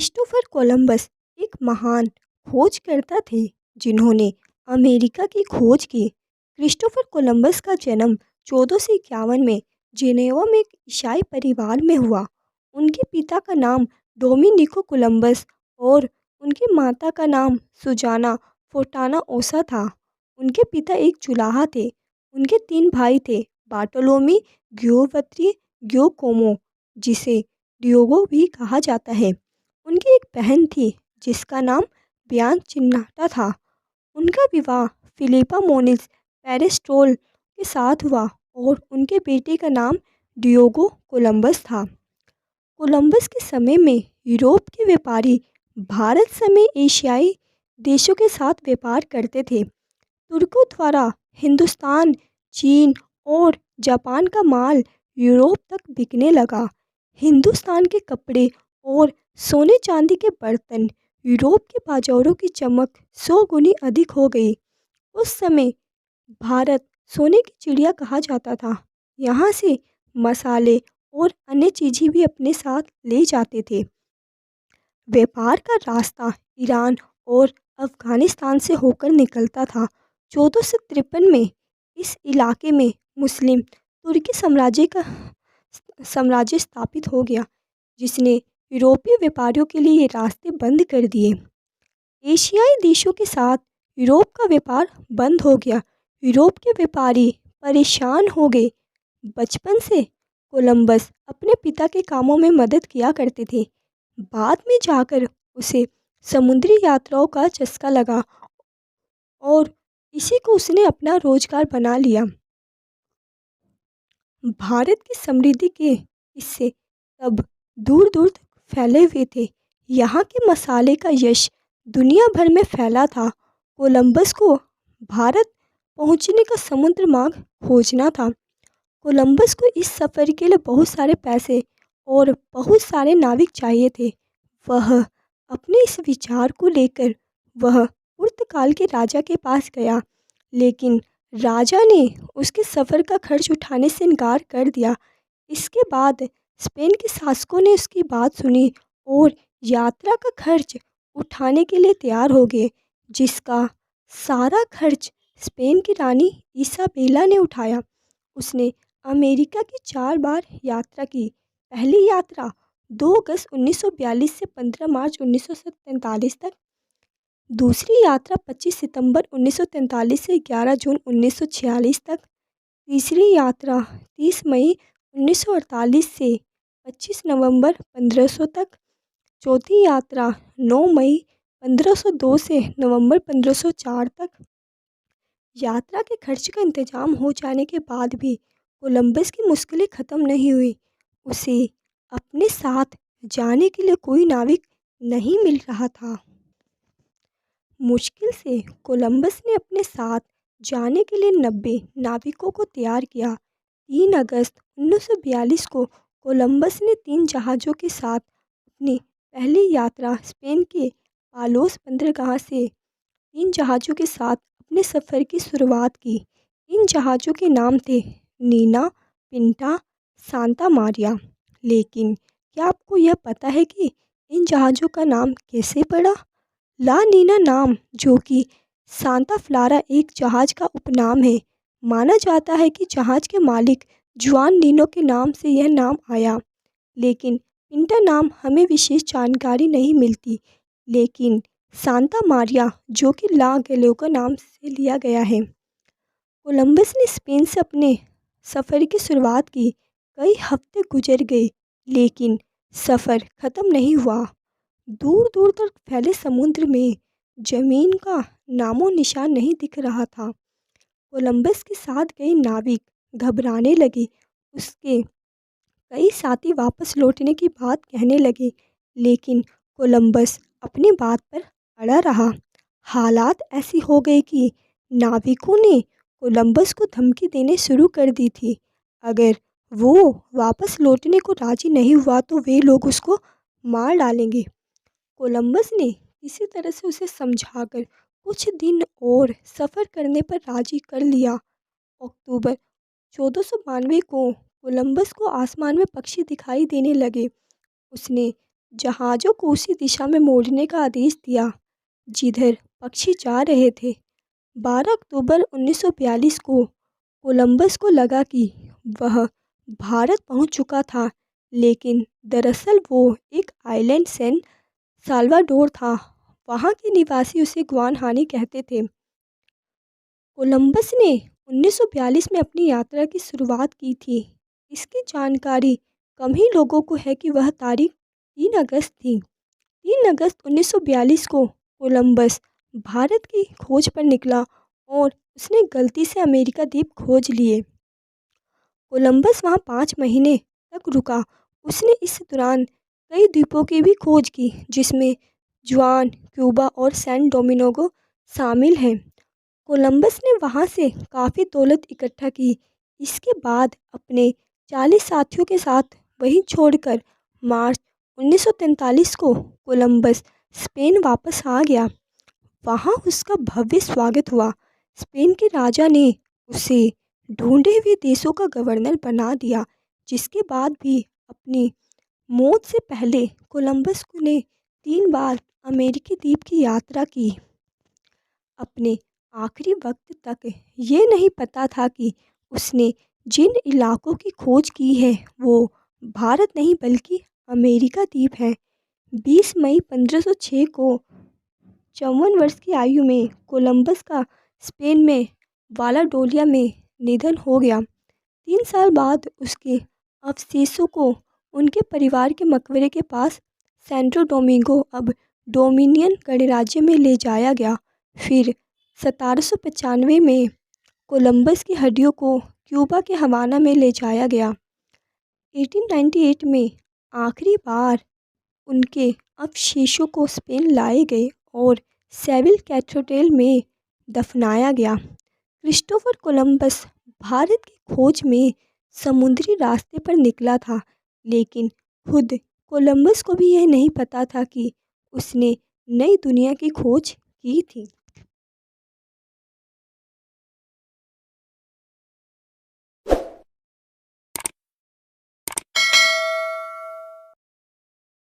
Christopher Columbus एक महान खोजकर्ता थे जिन्होंने अमेरिका की खोज की। क्रिस्टोफर कोलंबस का जन्म 1451 में जेनेवा में एक ईसाई परिवार में हुआ। उनके पिता का नाम डोमिनिको कोलंबस और उनकी माता का नाम सुजाना फोंटाना ओसा था। उनके पिता एक जुलाहा थे। उनके तीन भाई थे, बार्टोलोमी, ग्योवत्री, ग्योकोमो, जिसे डियोगो भी कहा जाता है। उनकी एक बहन थी जिसका नाम बियान चिन्नाटा था। उनका विवाह फिलिपा मोनिस पेरेस्ट्रोल के साथ हुआ और उनके बेटे का नाम डियोगो कोलंबस था। कोलंबस के समय में यूरोप के व्यापारी भारत समेत एशियाई देशों के साथ व्यापार करते थे। तुर्कों द्वारा हिंदुस्तान, चीन और जापान का माल यूरोप तक बिकने लगा। हिंदुस्तान के कपड़े और सोने चांदी के बर्तन यूरोप के बाजारों की चमक 100 गुनी अधिक हो गई। उस समय भारत सोने की चिड़िया कहा जाता था। यहाँ से मसाले और अन्य चीज़ें भी अपने साथ ले जाते थे। व्यापार का रास्ता ईरान और अफ़गानिस्तान से होकर निकलता था। 1453 में इस इलाके में मुस्लिम तुर्की साम्राज्य स्थापित हो गया, जिसने यूरोपीय व्यापारियों के लिए ये रास्ते बंद कर दिए। एशियाई देशों के साथ यूरोप का व्यापार बंद हो गया। यूरोप के व्यापारी परेशान हो गए। बचपन से कोलंबस अपने पिता के कामों में मदद किया करते थे। बाद में जाकर उसे समुद्री यात्राओं का चस्का लगा और इसी को उसने अपना रोजगार बना लिया। भारत की समृद्धि के किस्से तब दूर दूर तक फैले हुए थे। यहाँ के मसाले का यश दुनिया भर में फैला था। कोलंबस को भारत पहुँचने का समुद्र मार्ग खोजना था। कोलंबस को इस सफ़र के लिए बहुत सारे पैसे और बहुत सारे नाविक चाहिए थे। वह अपने इस विचार को लेकर वह पुर्तगाल के राजा के पास गया, लेकिन राजा ने उसके सफ़र का खर्च उठाने से इनकार कर दिया। इसके बाद स्पेन के शासकों ने उसकी बात सुनी और यात्रा का खर्च उठाने के लिए तैयार हो गए, जिसका सारा खर्च स्पेन की रानी इसाबेला ने उठाया। उसने अमेरिका की 4 बार यात्रा की। पहली यात्रा 2 अगस्त 1942 से 15 मार्च 1943 तक। दूसरी यात्रा 25 सितंबर 1943 से 11 जून 1946 तक। तीसरी यात्रा 30 मई 1948 से 25 नवंबर 1500 तक। चौथी यात्रा 9 मई 1502 से नवंबर 1504 तक। यात्रा के खर्च का इंतजाम हो जाने के बाद भी कोलंबस की मुश्किलें ख़त्म नहीं हुई। उसे अपने साथ जाने के लिए कोई नाविक नहीं मिल रहा था। मुश्किल से कोलंबस ने अपने साथ जाने के लिए 90 नाविकों को तैयार किया। 3 अगस्त 1942 को कोलंबस ने 3 जहाज़ों के साथ अपनी पहली यात्रा स्पेन के पालोस बंदरगाह से 3 जहाज़ों के साथ अपने सफ़र की शुरुआत की। इन जहाज़ों के नाम थे नीना, पिंटा, सांता मारिया। लेकिन क्या आपको यह पता है कि इन जहाज़ों का नाम कैसे पड़ा? ला नीना नाम, जो कि सांता फ्लारा एक जहाज़ का उपनाम है। माना जाता है कि जहाज़ के मालिक जुआन नीनो के नाम से यह नाम आया, लेकिन पिंटा नाम हमें विशेष जानकारी नहीं मिलती। लेकिन सांता मारिया, जो कि ला गैलियो नाम से लिया गया है। कोलंबस ने स्पेन से अपने सफ़र की शुरुआत की। कई हफ्ते गुजर गए, लेकिन सफ़र ख़त्म नहीं हुआ। दूर दूर तक फैले समुद्र में ज़मीन का नामो निशान नहीं दिख रहा था। कोलंबस के साथ गए नाविक घबराने लगे। उसके कई साथी वापस लौटने की बात कहने लगे, लेकिन कोलंबस अपनी बात पर अड़ा रहा। हालात ऐसी हो गए कि नाविकों ने कोलंबस को धमकी देने शुरू कर दी थी। अगर वो वापस लौटने को राजी नहीं हुआ तो वे लोग उसको मार डालेंगे। कोलंबस ने किसी तरह से उसे समझाकर कुछ दिन और सफ़र करने पर राजी कर लिया। अक्टूबर 1492 को कोलंबस को आसमान में पक्षी दिखाई देने लगे। उसने जहाज़ों को उसी दिशा में मोड़ने का आदेश दिया जिधर पक्षी जा रहे थे। 12 अक्टूबर 1942 को कोलंबस को लगा कि वह भारत पहुंच चुका था, लेकिन दरअसल वो एक आइलैंड सैन साल्वाडोर था। वहां के निवासी उसे ग्वानहानी कहते थे। कोलंबस ने 1942 में अपनी यात्रा की शुरुआत की थी। इसकी जानकारी कम ही लोगों को है कि वह तारीख 3 अगस्त थी। 3 अगस्त 1942 को कोलंबस भारत की खोज पर निकला और उसने गलती से अमेरिका द्वीप खोज लिए। कोलंबस वहां 5 महीने तक रुका। उसने इस दौरान कई द्वीपों की भी खोज की, जिसमें जुआन, क्यूबा और सैन डोमिंगो शामिल हैं। कोलंबस ने वहां से काफ़ी दौलत इकट्ठा की। इसके बाद अपने 40 साथियों के साथ वहीं छोड़कर मार्च 1943 को कोलंबस स्पेन वापस आ गया। वहां उसका भव्य स्वागत हुआ। स्पेन के राजा ने उसे ढूंढे हुए देशों का गवर्नर बना दिया। जिसके बाद भी अपनी मौत से पहले कोलंबस ने 3 बार अमेरिकी द्वीप की यात्रा की। अपने आखिरी वक्त तक ये नहीं पता था कि उसने जिन इलाकों की खोज की है वो भारत नहीं बल्कि अमेरिका द्वीप है। 20 मई 1506 को 54 वर्ष की आयु में कोलंबस का स्पेन में वालाडोलिया में निधन हो गया। 3 साल बाद उसके अवशेषों को उनके परिवार के मकबरे के पास सेंटो डोमिंगो, अब डोमिनियन गणराज्य में ले जाया गया। फिर 1795 में कोलंबस की हड्डियों को क्यूबा के हवाना में ले जाया गया। 1898 में आखिरी बार उनके अवशेषों को स्पेन लाए गए और सेविल कैथेड्रल में दफनाया गया। क्रिस्टोफर कोलंबस भारत की खोज में समुद्री रास्ते पर निकला था, लेकिन खुद कोलंबस को भी यह नहीं पता था कि उसने नई दुनिया की खोज की थी।